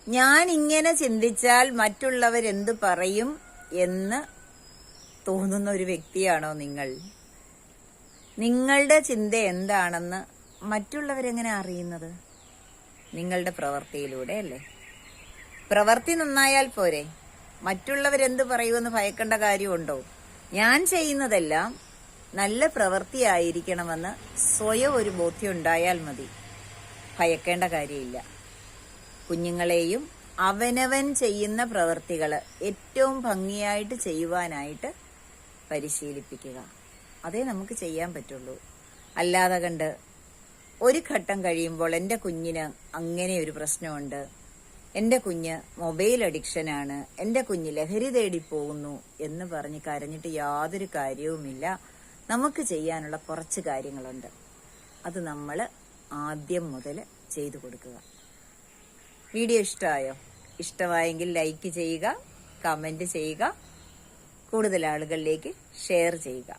ഞാൻ ഇങ്ങനെ ചിന്തിച്ചാൽ മറ്റുള്ളവരെന്ത് പറയും എന്ന് തോന്നുന്ന ഒരു വ്യക്തിയാണോ നിങ്ങൾ? നിങ്ങളുടെ ചിന്ത എന്താണെന്ന് മറ്റുള്ളവരെങ്ങനെ അറിയുന്നത്? നിങ്ങളുടെ പ്രവൃത്തിയിലൂടെ അല്ലേ? പ്രവൃത്തി നന്നായാൽ പോരെ? മറ്റുള്ളവരെന്ത് പറയുമെന്ന് ഭയക്കേണ്ട കാര്യമുണ്ടോ? ഞാൻ ചെയ്യുന്നതെല്ലാം നല്ല പ്രവൃത്തിയായിരിക്കണമെന്ന് സ്വയം ഒരു ബോധ്യം ഉണ്ടായാൽ മതി. ഭയക്കേണ്ട കാര്യമില്ല. കുഞ്ഞുങ്ങളെയും അവനവൻ ചെയ്യുന്ന പ്രവൃത്തികൾ ഏറ്റവും ഭംഗിയായിട്ട് ചെയ്യുവാനായിട്ട് പരിശീലിപ്പിക്കുക. അതേ നമുക്ക് ചെയ്യാൻ പറ്റുള്ളൂ. അല്ലാതെ കണ്ട് ഒരു ഘട്ടം കഴിയുമ്പോൾ എൻ്റെ കുഞ്ഞിന് അങ്ങനെ ഒരു പ്രശ്നമുണ്ട്, എൻ്റെ കുഞ്ഞ് മൊബൈൽ അഡിക്ഷനാണ്, എൻ്റെ കുഞ്ഞ് ലഹരി തേടി പോകുന്നു എന്ന് പറഞ്ഞ് കരഞ്ഞിട്ട് യാതൊരു കാര്യവുമില്ല. നമുക്ക് ചെയ്യാനുള്ള കുറച്ച് കാര്യങ്ങളുണ്ട്. അത് നമ്മൾ ആദ്യം മുതൽ ചെയ്തു കൊടുക്കുക. വീഡിയോ ഇഷ്ടമായോ? ഇഷ്ടമായെങ്കിൽ ലൈക്ക് ചെയ്യുക, കമന്റ് ചെയ്യുക, കൂടുതൽ ആളുകളിലേക്ക് ഷെയർ ചെയ്യുക.